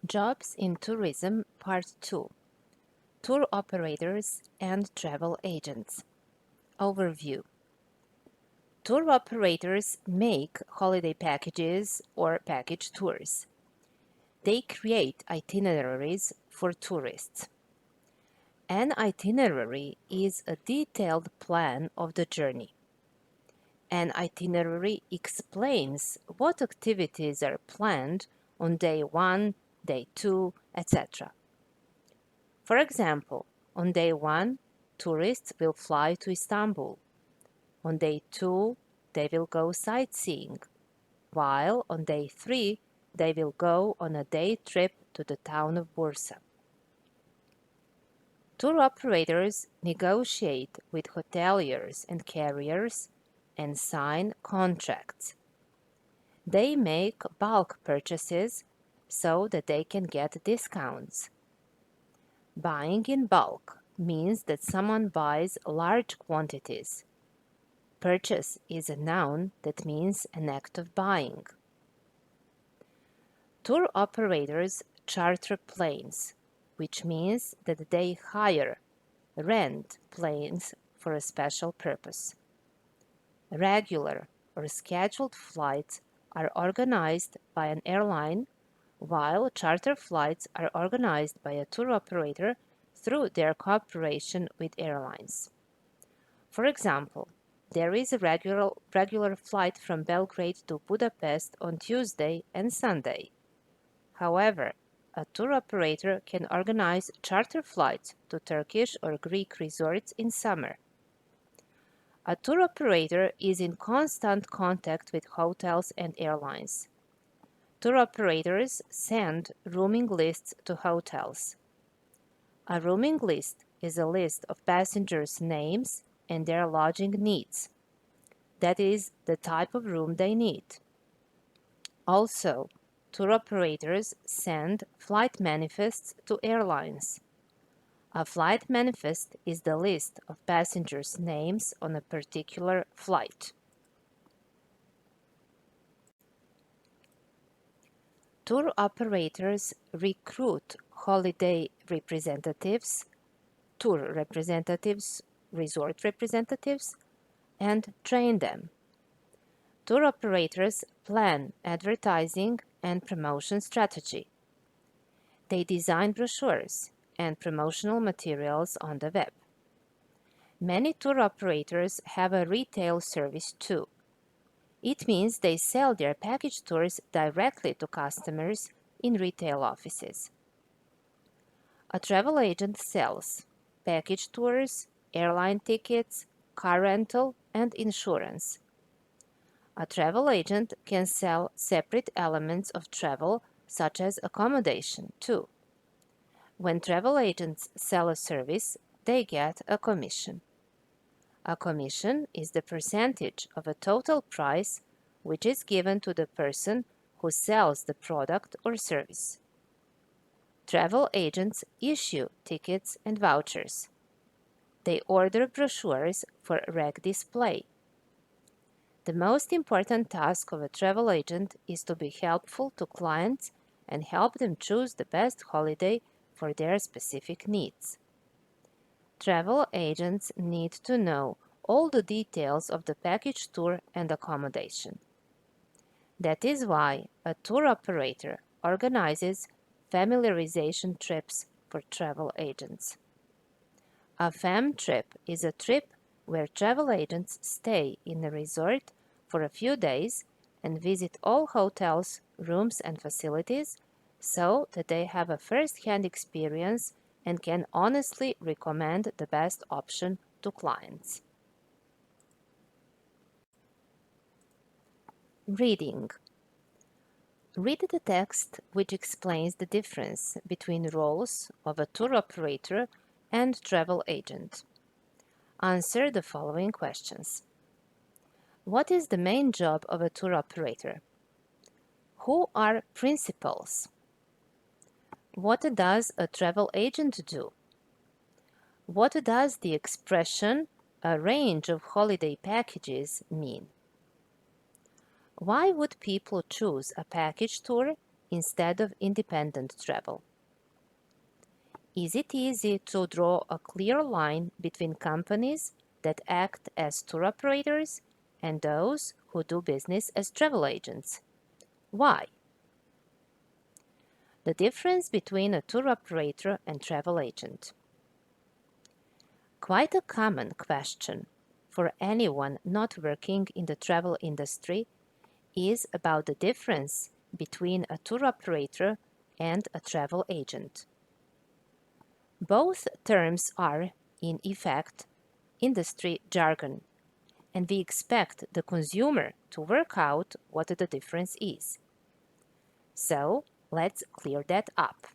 Jobs in Tourism Part 2. Tour Operators and Travel Agents. Overview. Tour operators make holiday packages or package tours. They create itineraries for tourists. An itinerary is a detailed plan of the journey. An itinerary explains what activities are planned on day 1, day 2, etc. For example, on day 1, tourists will fly to Istanbul. On day 2, they will go sightseeing, while on day 3, they will go on a day trip to the town of Bursa. Tour operators negotiate with hoteliers and carriers and sign contracts. They make bulk purchases so that they can get discounts. Buying in bulk means that someone buys large quantities. Purchase is a noun that means an act of buying. Tour operators charter planes, which means that they hire, rent planes for a special purpose. Regular or scheduled flights are organized by an airline, while charter flights are organized by a tour operator through their cooperation with airlines. For example, there is a regular flight from Belgrade to Budapest on Tuesday and Sunday. However, a tour operator can organize charter flights to Turkish or Greek resorts in summer. A tour operator is in constant contact with hotels and airlines. Tour operators send rooming lists to hotels. A rooming list is a list of passengers' names and their lodging needs. That is, the type of room they need. Also, tour operators send flight manifests to airlines. A flight manifest is the list of passengers' names on a particular flight. Tour operators recruit holiday representatives, tour representatives, resort representatives, and train them. Tour operators plan advertising and promotion strategy. They design brochures and promotional materials on the web. Many tour operators have a retail service too. It means they sell their package tours directly to customers in retail offices. A travel agent sells package tours, airline tickets, car rental, and insurance. A travel agent can sell separate elements of travel, such as accommodation, too. When travel agents sell a service, they get a commission. A commission is the percentage of a total price which is given to the person who sells the product or service. Travel agents issue tickets and vouchers. They order brochures for reg display. The most important task of a travel agent is to be helpful to clients and help them choose the best holiday for their specific needs. Travel agents need to know all the details of the package tour and accommodation. That is why a tour operator organizes familiarization trips for travel agents. A fam trip is a trip where travel agents stay in a resort for a few days and visit all hotels, rooms, and facilities so that they have a first-hand experience and can honestly recommend the best option to clients. Reading. Read the text which explains the difference between roles of a tour operator and travel agent. Answer the following questions. What is the main job of a tour operator? Who are principals? What does a travel agent do? What does the expression "a range of holiday packages" mean? Why would people choose a package tour instead of independent travel. Is it easy to draw a clear line between companies that act as tour operators and those who do business as travel agents? Why? The difference between a tour operator and travel agent. Quite a common question for anyone not working in the travel industry is about the difference between a tour operator and a travel agent. Both terms are, in effect, industry jargon, and we expect the consumer to work out what the difference is. So, let's clear that up.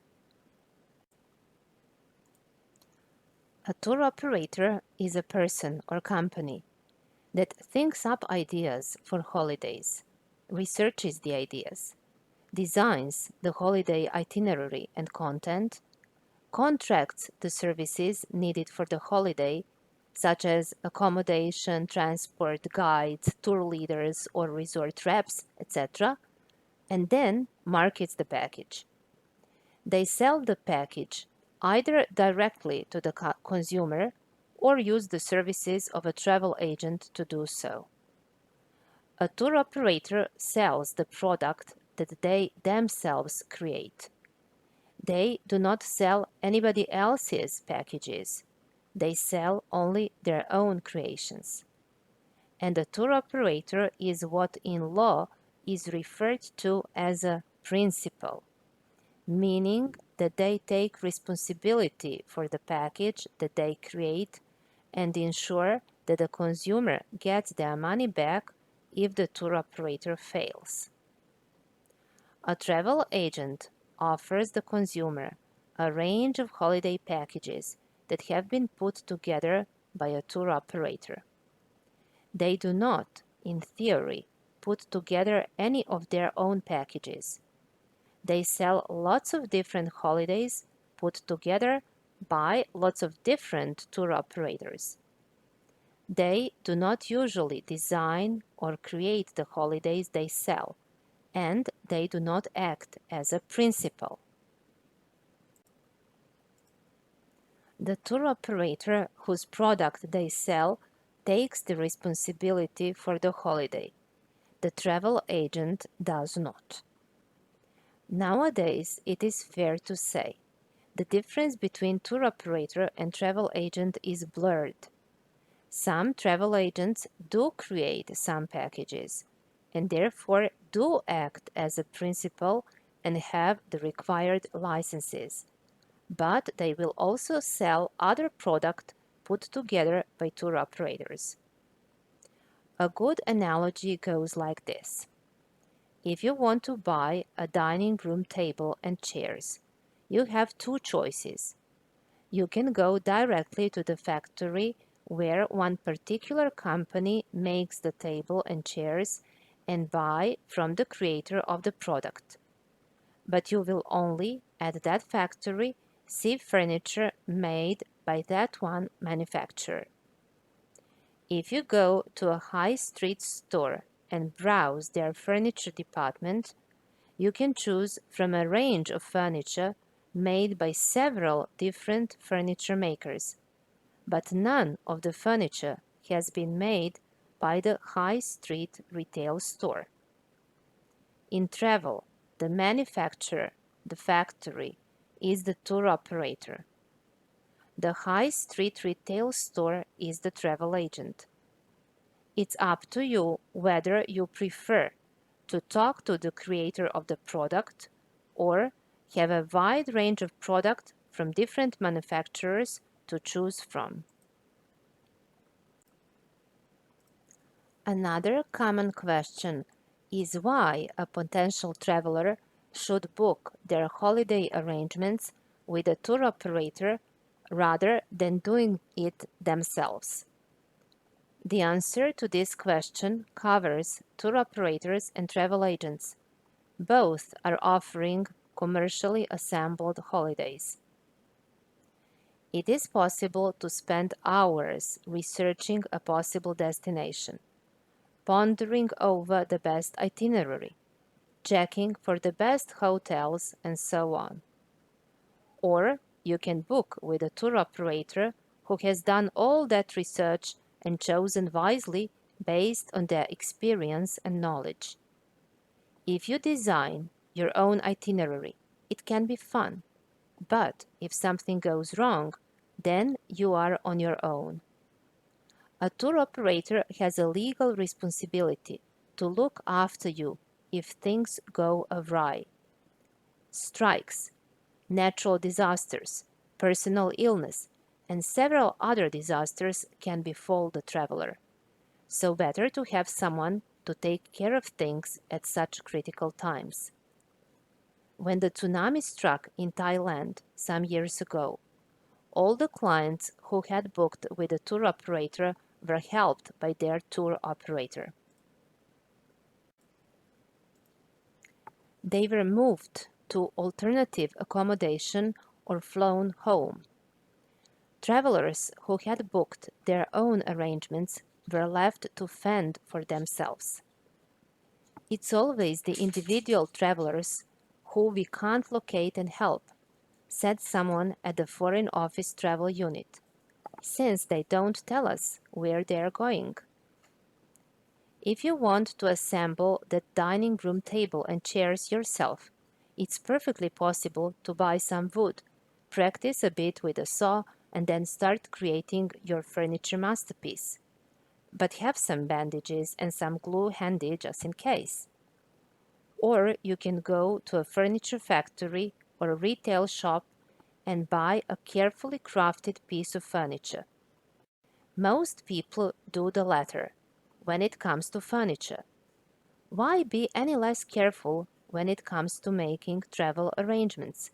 A tour operator is a person or company that thinks up ideas for holidays, researches the ideas, designs the holiday itinerary and content, contracts the services needed for the holiday, such as accommodation, transport, guides, tour leaders, or resort reps, etc., and then markets the package. They sell the package either directly to the consumer or use the services of a travel agent to do so. A tour operator sells the product that they themselves create. They do not sell anybody else's packages. They sell only their own creations. And a tour operator is what in law is referred to as a principal, meaning that they take responsibility for the package that they create and ensure that the consumer gets their money back if the tour operator fails. A travel agent offers the consumer a range of holiday packages that have been put together by a tour operator. They do not, in theory, put together any of their own packages. They sell lots of different holidays put together by lots of different tour operators. They do not usually design or create the holidays they sell, and they do not act as a principal. The tour operator whose product they sell takes the responsibility for the holiday. The travel agent does not. Nowadays, it is fair to say the difference between tour operator and travel agent is blurred. Some travel agents do create some packages and therefore do act as a principal and have the required licenses, but they will also sell other product put together by tour operators. A good analogy goes like this. If you want to buy a dining room table and chairs, you have two choices. You can go directly to the factory where one particular company makes the table and chairs and buy from the creator of the product. But you will only, at that factory, see furniture made by that one manufacturer. If you go to a high street store and browse their furniture department, you can choose from a range of furniture made by several different furniture makers, but none of the furniture has been made by the high street retail store. In travel, the manufacturer, the factory, is the tour operator. The high street retail store is the travel agent. It's up to you whether you prefer to talk to the creator of the product or have a wide range of product from different manufacturers to choose from. Another common question is why a potential traveler should book their holiday arrangements with a tour operator rather than doing it themselves. The answer to this question covers tour operators and travel agents. Both are offering commercially assembled holidays. It is possible to spend hours researching a possible destination, pondering over the best itinerary, checking for the best hotels, and so on. Or you can book with a tour operator who has done all that research and chosen wisely based on their experience and knowledge. If you design your own itinerary, it can be fun, but if something goes wrong, then you are on your own. A tour operator has a legal responsibility to look after you if things go awry. Strikes, natural disasters, personal illness, and several other disasters can befall the traveler. So better to have someone to take care of things at such critical times. When the tsunami struck in Thailand some years ago, all the clients who had booked with a tour operator were helped by their tour operator. They were moved to alternative accommodation or flown home. Travelers who had booked their own arrangements were left to fend for themselves. It's always the individual travelers who we can't locate and help, said someone at the Foreign Office Travel Unit, since they don't tell us where they are going. If you want to assemble the dining room table and chairs yourself, it's perfectly possible to buy some wood, practice a bit with a saw, and then start creating your furniture masterpiece. But have some bandages and some glue handy just in case. Or you can go to a furniture factory or a retail shop and buy a carefully crafted piece of furniture. Most people do the latter when it comes to furniture. Why be any less careful when it comes to making travel arrangements?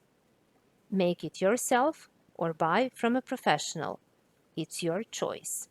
Make it yourself or buy from a professional. It's your choice.